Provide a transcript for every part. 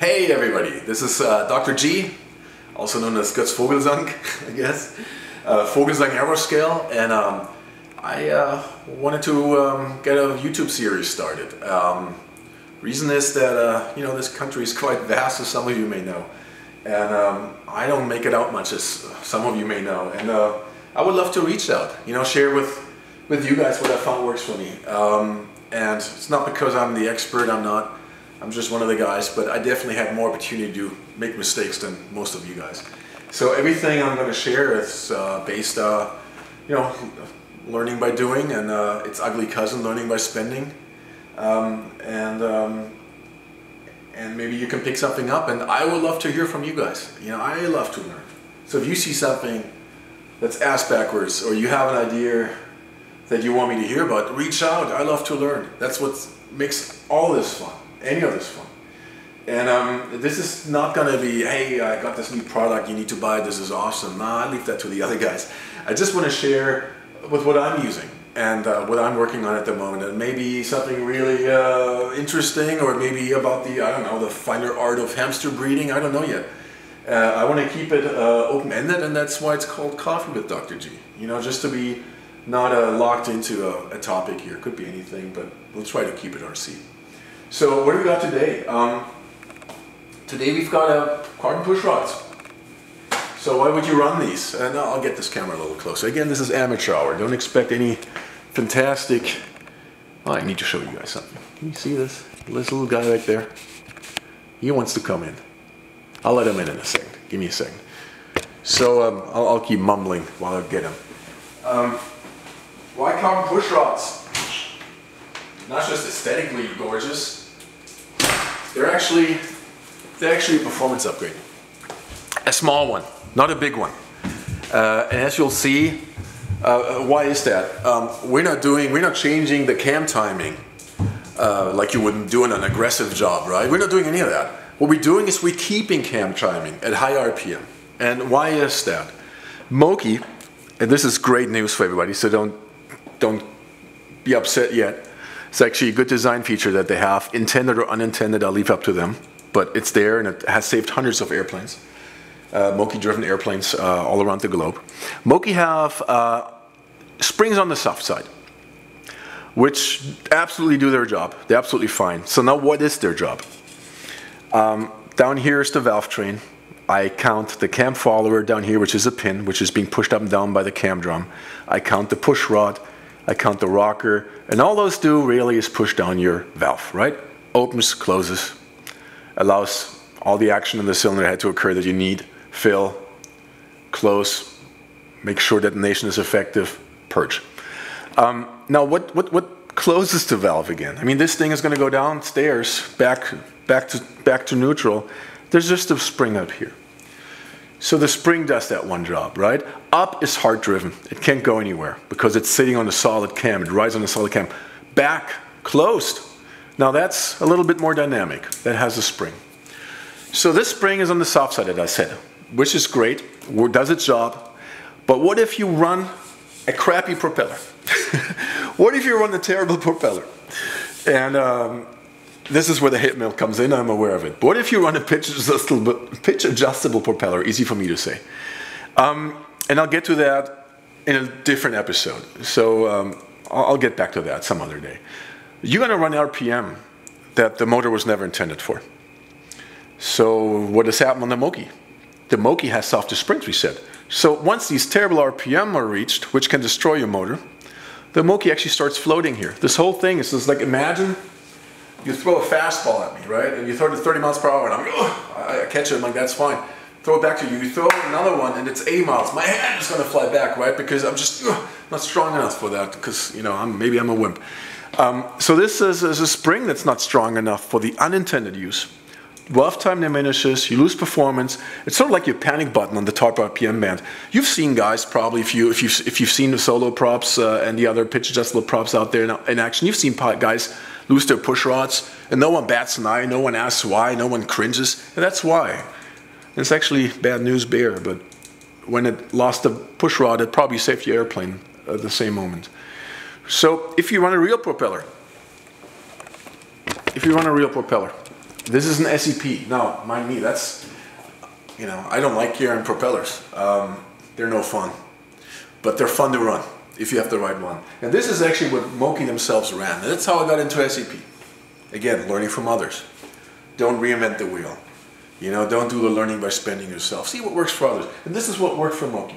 Hey everybody, this is Dr. G, also known as Vogelsang, I guess. Vogelsang Aeroscale, and I wanted to get a YouTube series started. Reason is that you know, this country is quite vast, as some of you may know, and I don't make it out much, as some of you may know, and I would love to reach out, you know, share with you guys what I found works for me. And it's not because I'm the expert, I'm just one of the guys, but I definitely have more opportunity to make mistakes than most of you guys. So everything I'm going to share is based, you know, learning by doing, and its ugly cousin, learning by spending. And maybe you can pick something up, and I would love to hear from you guys. You know, I love to learn. So if you see something that's ass backwards, or you have an idea that you want me to hear about, reach out. I love to learn. That's what makes all this fun. Any of this fun. And this is not going to be, hey, I got this new product, you need to buy it, this is awesome. Nah, I leave that to the other guys. I just want to share with what I'm using and what I'm working on at the moment, and maybe something really interesting, or maybe about the, I don't know, the finer art of hamster breeding. I don't know yet. I want to keep it open-ended, and that's why it's called Coffee with Dr. G. You know, just to be not locked into a topic here. Could be anything, but we'll try to keep it RC. So what do we got today? Today we've got a carbon push rods. So why would you run these? And I'll get this camera a little closer. Again, this is amateur hour. Don't expect any fantastic... Oh, I need to show you guys something. Can you see this? This little guy right there? He wants to come in. I'll let him in a second. Give me a second. So I'll keep mumbling while I get him. Why carbon push rods? Not just aesthetically gorgeous, they're actually a performance upgrade. A small one, not a big one. And as you'll see, why is that? We're not changing the cam timing like you wouldn't do in an aggressive job, right? We're not doing any of that. What we're doing is we're keeping cam timing at high RPM. And why is that? Moki, and this is great news for everybody, so don't be upset yet. It's actually a good design feature that they have, intended or unintended, I'll leave up to them. But it's there, and it has saved hundreds of airplanes, Moki-driven airplanes all around the globe. Moki have springs on the soft side, which absolutely do their job. They're absolutely fine. So now what is their job? Down here is the valve train. I count the cam follower down here, which is a pin, which is being pushed up and down by the cam drum. I count the push rod. I count the rocker, and all those do really is push down your valve, right? Opens, closes, allows all the action in the cylinder head to occur that you need. Fill, close, make sure detonation is effective, purge. Now what closes the valve again? I mean, this thing is going to go downstairs, back to neutral. There's just a spring up here. So the spring does that one job, right? Up is heart driven. It can't go anywhere because it's sitting on a solid cam. It rides on a solid cam. Back, closed. Now that's a little bit more dynamic. That has a spring. So this spring is on the soft side, as I said, which is great, does its job. But what if you run a crappy propeller? What if you run a terrible propeller? And this is where the hit mill comes in, I'm aware of it. But what if you run a pitch adjustable propeller? Easy for me to say. And I'll get to that in a different episode. So I'll get back to that some other day. You're going to run RPM that the motor was never intended for. So what has happened on the Moki? The Moki has softer springs, we said. So once these terrible RPM are reached, which can destroy your motor, the Moki actually starts floating here. This whole thing is just like, imagine you throw a fastball at me, right? And you throw it at 30 miles per hour, and I catch it, I'm like, that's fine. Throw it back to you. You throw another one, and it's 80 miles. My hand is going to fly back, right? Because I'm just not strong enough for that, because, you know, maybe I'm a wimp. So this is a spring that's not strong enough for the unintended use. Valve time diminishes, you lose performance. It's sort of like your panic button on the top RPM band. You've seen guys probably, if you've seen the solo props and the other pitch adjustable props out there in action, you've seen guys lose their push rods, and no one bats an eye, no one asks why, no one cringes, and that's why. And it's actually bad news bear, but when it lost the push rod, it probably saved your airplane at the same moment. So if you run a real propeller, This is an SEP. Now, mind me, that's, you know, I don't like gear and propellers. They're no fun, but they're fun to run if you have the right one. And this is actually what Moki themselves ran. And that's how I got into SEP. Again, learning from others. Don't reinvent the wheel. You know, don't do the learning by spending yourself. See what works for others. And this is what worked for Moki.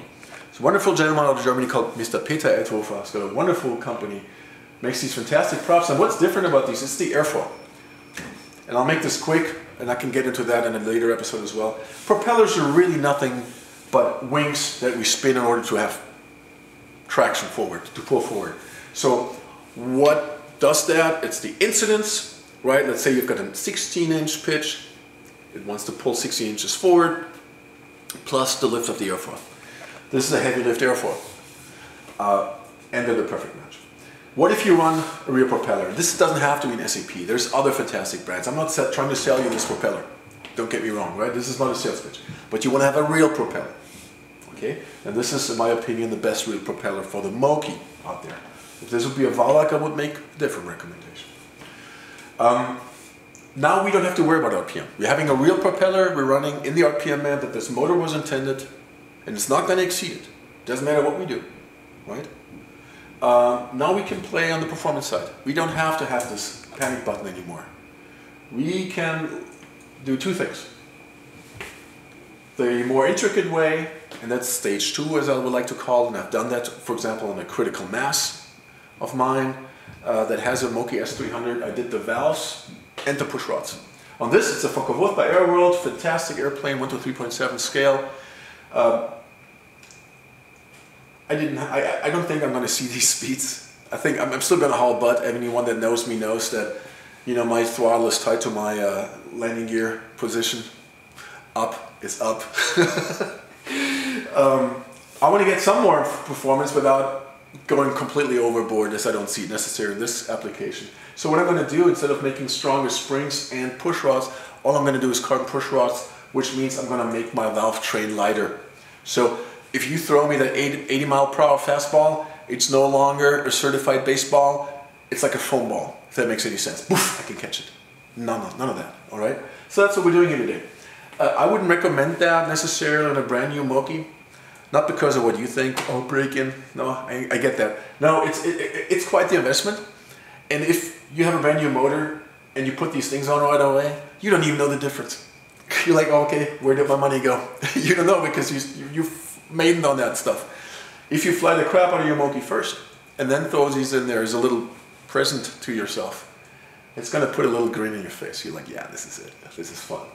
It's a wonderful gentleman out of Germany called Mr. Peter Edhofer. He's got a wonderful company. Makes these fantastic props. And what's different about these is the airfoil. And I'll make this quick, and I can get into that in a later episode as well. Propellers are really nothing but wings that we spin in order to have traction forward, to pull forward. So what does that? It's the incidence, right? Let's say you've got a 16-inch pitch. It wants to pull 16 inches forward, plus the lift of the airfoil. This is a heavy lift airfoil, and they're the perfect match. What if you run a real propeller? This doesn't have to be an SEP. There's other fantastic brands. I'm not trying to sell you this propeller. Don't get me wrong, right? This is not a sales pitch. But you want to have a real propeller, okay? And this is, in my opinion, the best real propeller for the Moki out there. If this would be a Valak, I would make a different recommendation. Now we don't have to worry about RPM. We're having a real propeller. We're running in the RPM band that this motor was intended, and it's not going to exceed it. Doesn't matter what we do, right? Now we can play on the performance side. We don't have to have this panic button anymore. We can do two things. The more intricate way, and that's stage 2 as I would like to call it, and I've done that, for example, on a critical mass of mine that has a Moki S300. I did the valves and the pushrods. On this, it's a Focke-Wulf by Airworld, fantastic airplane, 1 to 3.7 scale. I don't think I'm going to see these speeds. I think I'm still going to haul butt. Anyone that knows me knows that, you know, my throttle is tied to my landing gear position. Up is up. I want to get some more performance without going completely overboard, as I don't see it necessary in this application. So what I'm going to do, instead of making stronger springs and push rods, all I'm going to do is carbon push rods, which means I'm going to make my valve train lighter. So if you throw me that 80 mile per hour fastball, it's no longer a certified baseball. It's like a foam ball, if that makes any sense. Boof, I can catch it. None of that, all right? So that's what we're doing here today. I wouldn't recommend that necessarily on a brand new Moki. Not because of what you think, oh, break-in. No, I get that. No, it's quite the investment. And if you have a brand new motor and you put these things on right away, you don't even know the difference. You're like, oh, okay, where did my money go? You don't know because you've made on that stuff. If you fly the crap out of your Moki first and then throw these in there as a little present to yourself, it's going to put a little grin in your face. You're like, yeah, this is it. This is fun.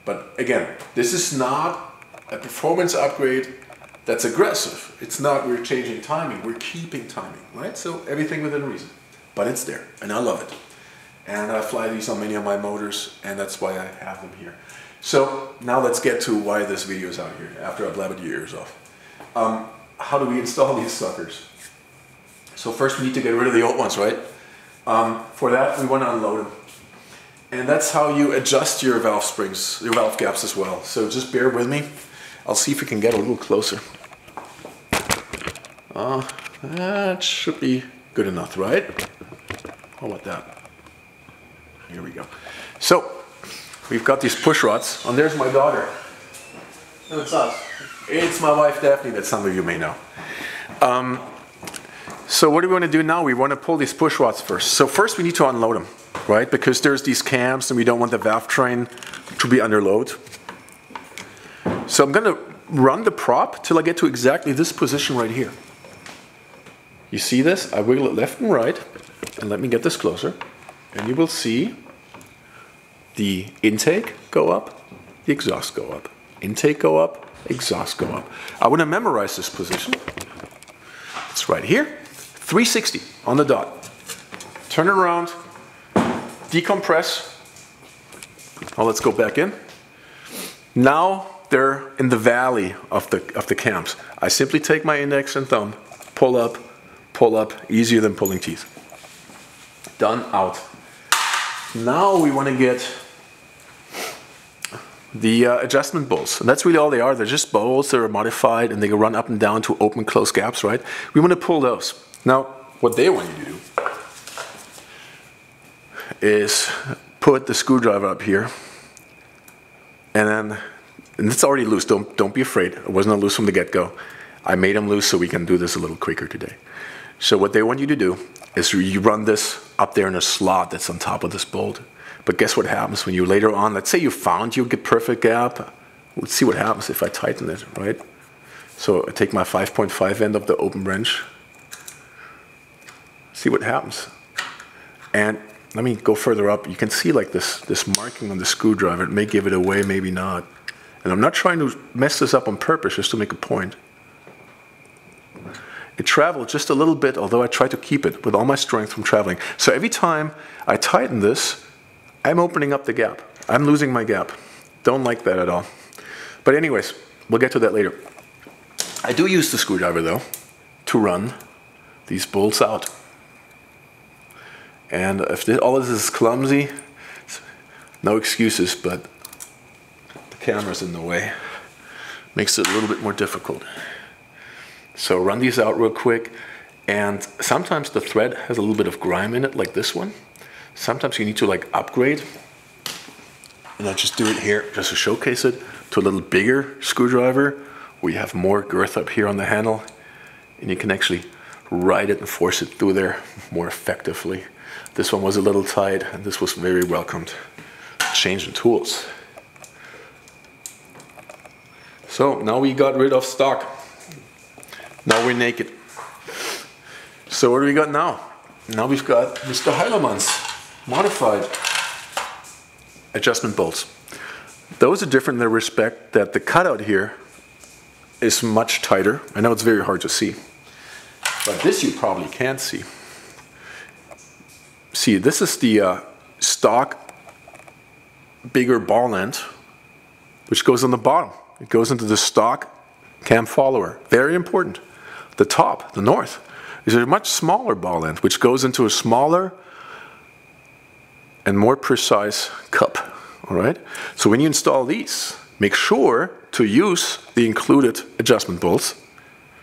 But again, this is not a performance upgrade that's aggressive. It's not we're changing timing, we're keeping timing, right? So everything within reason. But it's there, and I love it. And I fly these on many of my motors, and that's why I have them here. So now let's get to why this video is out here, after I blabbered your ears off. How do we install these suckers? So first we need to get rid of the old ones, right? For that, we want to unload them. And that's how you adjust your valve springs, your valve gaps as well. So just bear with me. I'll see if we can get a little closer. That should be good enough, right? How about that? Here we go. So, we've got these push rods, and there's my daughter. And it's us. It's my wife Daphne, that some of you may know. So what do we want to do now? We want to pull these push rods first. So first we need to unload them, right? Because there's these cams and we don't want the valve train to be under load. So I'm going to run the prop till I get to exactly this position right here. You see this? I wiggle it left and right, and let me get this closer. And you will see the intake go up, the exhaust go up. Intake go up, exhaust go up. I want to memorize this position. It's right here. 360 on the dot. Turn it around, decompress. Now let's go back in. Now they're in the valley of the cams. I simply take my index and thumb, pull up, easier than pulling teeth. Done, out. Now we want to get the adjustment bowls. And that's really all they are. They're just bowls that are modified and they can run up and down to open and close gaps, right? We want to pull those. Now, what they want you to do is put the screwdriver up here, and it's already loose. Don't be afraid. It wasn't loose from the get-go. I made them loose so we can do this a little quicker today. So what they want you to do is you run this up there in a slot that's on top of this bolt. But guess what happens when you later on, let's say you found your perfect gap. Let's see what happens if I tighten it, right? So I take my 5.5 end of the open wrench. See what happens. And let me go further up. You can see like this marking on the screwdriver. It may give it away, maybe not. And I'm not trying to mess this up on purpose, just to make a point. It traveled just a little bit, although I tried to keep it with all my strength from traveling. So every time I tighten this, I'm opening up the gap. I'm losing my gap. Don't like that at all. But anyways, we'll get to that later. I do use the screwdriver though to run these bolts out. And if all this is clumsy, no excuses, but the camera's in the way. Makes it a little bit more difficult. So run these out real quick. And sometimes the thread has a little bit of grime in it, like this one. Sometimes you need to like upgrade. And I just do it here just to showcase it to a little bigger screwdriver where you have more girth up here on the handle. And you can actually ride it and force it through there more effectively. This one was a little tight, and this was very welcomed. Change in tools. So now we got rid of stock. Now we're naked. So what do we got now? Now we've got Mr. Heilemann's modified adjustment bolts. Those are different in the respect that the cutout here is much tighter. I know it's very hard to see, but this you probably can't see. See, this is the stock bigger ball end, which goes on the bottom. It goes into the stock cam follower. Very important. The top, the north, is a much smaller ball end, which goes into a smaller and more precise cup. All right. So when you install these, make sure to use the included adjustment bolts.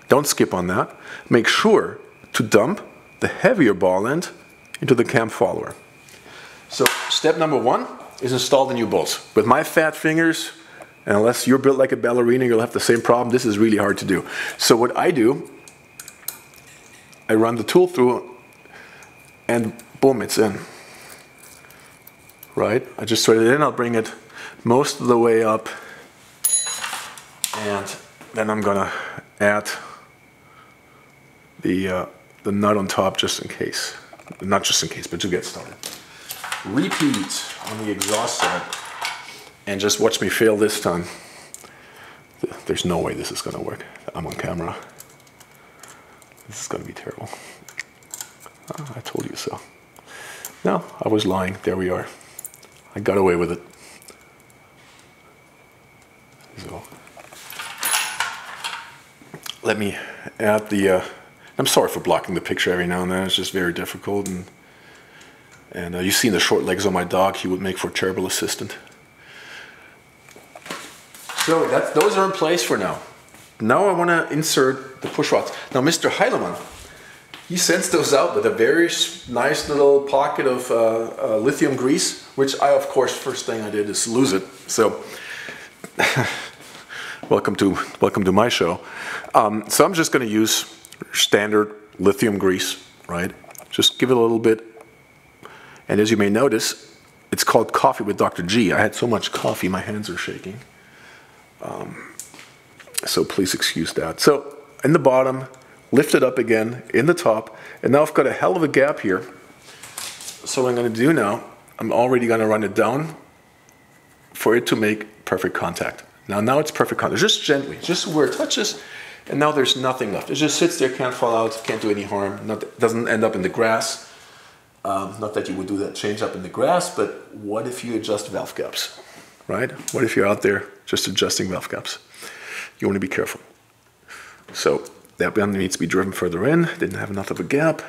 Don't skip on that. Make sure to dump the heavier ball end into the cam follower. So step number one is install the new bolts. With my fat fingers, and unless you're built like a ballerina, you'll have the same problem. This is really hard to do. So what I do, I run the tool through and boom, it's in. Right? I just thread it in, I'll bring it most of the way up, and then I'm gonna add the nut on top just in case. Not just in case, but to get started. Repeat on the exhaust side, and just watch me fail this time. There's no way this is gonna work. I'm on camera. This is gonna be terrible. Oh, I told you so. No, I was lying. There we are. I got away with it. So, let me add the, I'm sorry for blocking the picture every now and then. It's just very difficult. And you've seen the short legs on my dog. He would make for a terrible assistant. So those are in place for now. Now I want to insert the push rods. Now Mr. Heilemann, he sends those out with a very nice little pocket of lithium grease, which I, of course, first thing I did is lose it. So, welcome to my show. So I'm just going to use standard lithium grease, right? Just give it a little bit. And as you may notice, it's called Coffee with Dr. G. I had so much coffee, my hands are shaking. So please excuse that. So in the bottom, lift it up again, in the top, and now I've got a hell of a gap here. So what I'm going to do now, I'm already going to run it down for it to make perfect contact. Now it's perfect contact, just gently, just where it touches, and now there's nothing left. It just sits there, can't fall out, can't do any harm, doesn't end up in the grass. Not that you would do that change up in the grass, but what if you adjust valve caps, right? What if you're out there just adjusting valve caps? You want to be careful. So that one needs to be driven further in. Didn't have enough of a gap.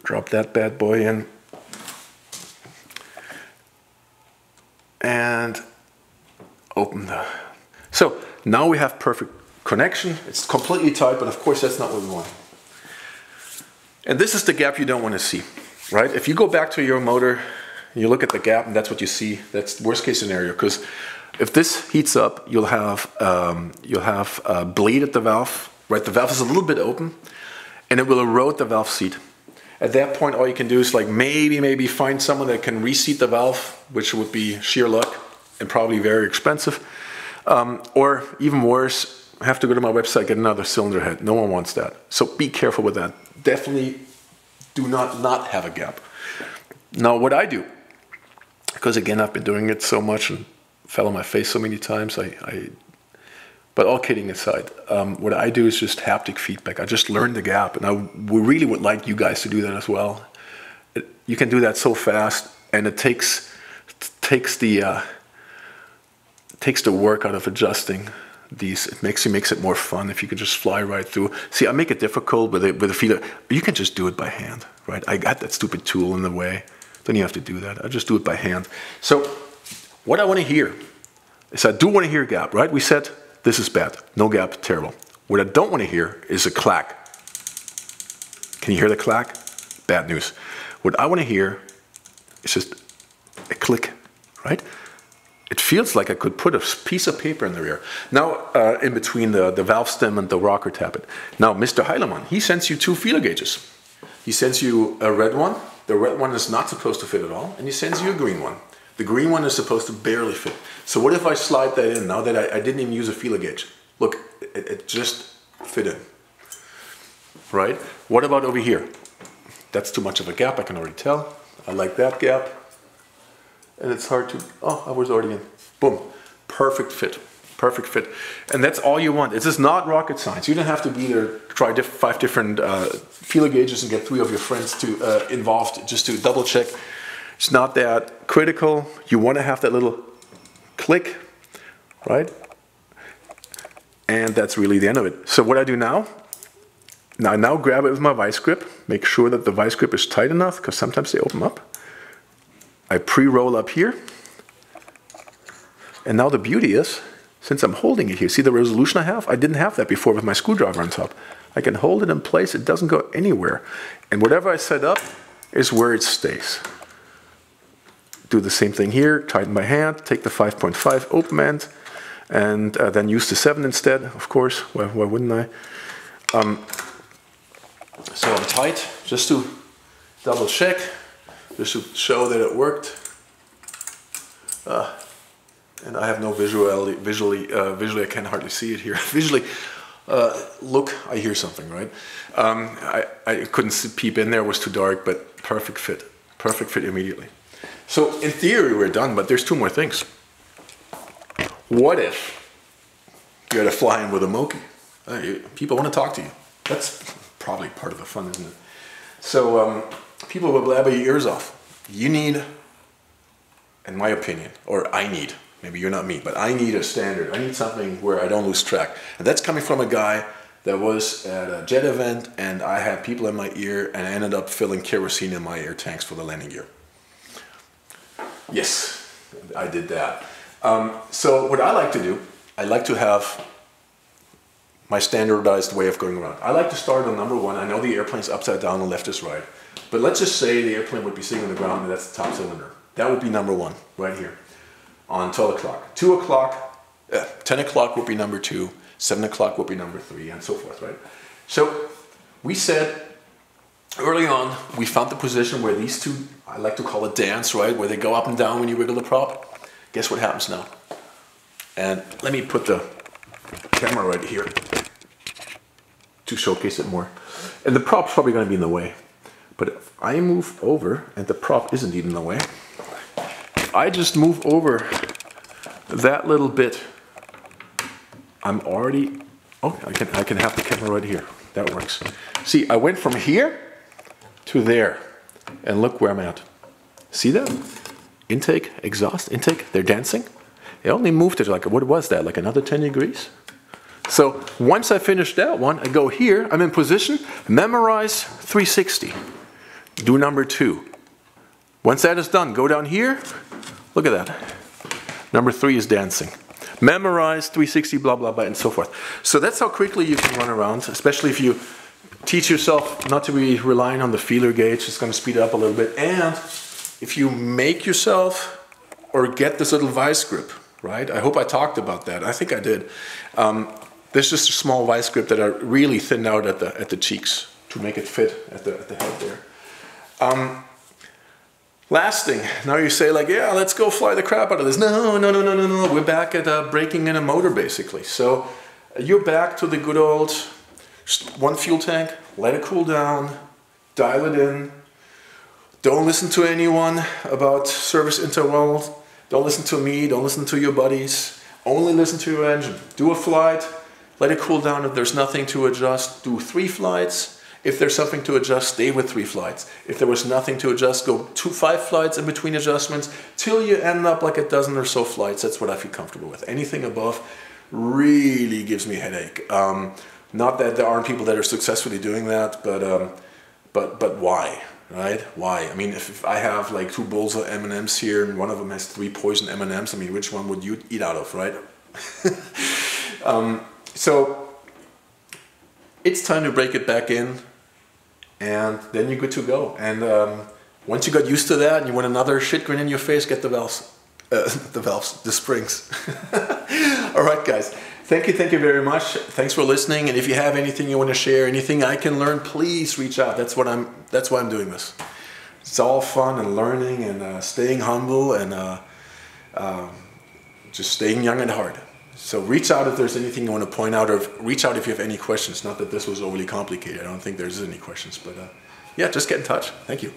Drop that bad boy in. And open the... So now we have perfect connection. It's completely tight, but of course that's not what we want. And this is the gap you don't want to see, right? If you go back to your motor you look at the gap, and that's what you see. That's the worst case scenario, because if this heats up, you'll have a bleed at the valve. Right, the valve is a little bit open, and it will erode the valve seat. At that point, all you can do is like maybe find someone that can reseat the valve, which would be sheer luck and probably very expensive. Or even worse, have to go to my website, get another cylinder head. No one wants that. So be careful with that. Definitely do not have a gap. Now what I do, because again, I've been doing it so much and fell on my face so many times, but all kidding aside, what I do is just haptic feedback. I just learn the gap, and we really would like you guys to do that as well. You can do that so fast, and it takes the work out of adjusting these. It makes it more fun if you could just fly right through. See, I make it difficult with a feeder. You can just do it by hand, right? I got that stupid tool in the way. Don't you have to do that? I just do it by hand. So what I want to hear is I do want to hear gap, right? We said this is bad. No gap, terrible. What I don't want to hear is a clack. Can you hear the clack? Bad news. What I want to hear is just a click, right? It feels like I could put a piece of paper in the rear. Now, in between the valve stem and the rocker tappet. Now, Mr. Heilemann, he sends you 2 feeler gauges. He sends you a red one. The red one is not supposed to fit at all. And he sends you a green one. The green one is supposed to barely fit. So what if I slide that in now that I didn't even use a feeler gauge? Look, it just fit in, right? What about over here? That's too much of a gap, I can already tell. I like that gap. And it's hard to, oh, I was already in. Boom, perfect fit, perfect fit. And that's all you want. This is not rocket science. You don't have to be there, try 5 different feeler gauges and get 3 of your friends to involved just to double check. It's not that critical. You want to have that little click, right? And that's really the end of it. So what I do now, I now grab it with my vice grip, make sure that the vice grip is tight enough, because sometimes they open up. I pre-roll up here. And now the beauty is, since I'm holding it here, see the resolution I have? I didn't have that before with my screwdriver on top. I can hold it in place, it doesn't go anywhere. And whatever I set up is where it stays. Do the same thing here, tighten by hand, take the 5.5 open end, and then use the 7 instead, of course. Why wouldn't I? So I'm tight, just to double check, just to show that it worked. And I have no visually I can hardly see it here. Visually, look, I hear something, right? I couldn't peep in there, it was too dark, but perfect fit immediately. So in theory we're done, but there's 2 more things. What if you had to fly in with a Moki? People want to talk to you. That's probably part of the fun, isn't it? So people will blabber your ears off. You need, in my opinion, or I need, maybe you're not me, but I need a standard. I need something where I don't lose track. And that's coming from a guy that was at a jet event, and I had people in my ear, and I ended up filling kerosene in my air tanks for the landing gear. Yes, I did that. So what I like to do, I like to have my standardized way of going around. I like to start on number 1. I know the airplane's upside down and left is right. But let's just say the airplane would be sitting on the ground and that's the top cylinder. That would be number 1, right here, on 12 o'clock. 2 o'clock, 10 o'clock would be number 2, 7 o'clock would be number 3, and so forth, right? So we said, early on, we found the position where these 2, I like to call it dance, right? Where they go up and down when you wiggle the prop. Guess what happens now? And let me put the camera right here to showcase it more. And the prop's probably going to be in the way. But if I move over, and the prop isn't even in the way, if I just move over that little bit, I'm already, oh, I can have the camera right here. That works. See, I went from here to there, and look where I'm at. See that? Intake, exhaust, intake, they're dancing. They only moved it like, what was that, like another 10 degrees? So once I finish that one, I go here, I'm in position, memorize 360. Do number 2. Once that is done, go down here, look at that. Number 3 is dancing. Memorize 360, blah, blah, blah, and so forth. So that's how quickly you can run around, especially if you teach yourself not to be relying on the feeler gauge. It's going to speed it up a little bit. And if you make yourself or get this little vice grip, right? I hope I talked about that. I think I did. There's just a small vice grip that are really thinned out at the cheeks to make it fit at the head there. Last thing, now you say like, yeah, let's go fly the crap out of this. No. We're back at breaking in a motor basically. So you're back to the good old one fuel tank, let it cool down, dial it in. Don't listen to anyone about service interval. Don't listen to me, don't listen to your buddies. Only listen to your engine. Do a flight, let it cool down. If there's nothing to adjust, do 3 flights. If there's something to adjust, stay with 3 flights. If there was nothing to adjust, go 5 flights in between adjustments till you end up like a dozen or so flights. That's what I feel comfortable with. Anything above really gives me a headache. Not that there aren't people that are successfully doing that, but why? Right? Why? I mean, if I have like 2 bowls of M&Ms here and one of them has 3 poison M&Ms, I mean, which one would you eat out of, right? So it's time to break it back in, and then you're good to go. And once you got used to that and you want another shit grin in your face, get the valves, the springs. All right, guys. Thank you very much. Thanks for listening. And if you have anything you want to share, anything I can learn, please reach out. That's why I'm doing this. It's all fun and learning and staying humble and just staying young at heart. So reach out if there's anything you want to point out, or reach out if you have any questions. Not that this was overly complicated. I don't think there's any questions, but yeah, just get in touch. Thank you.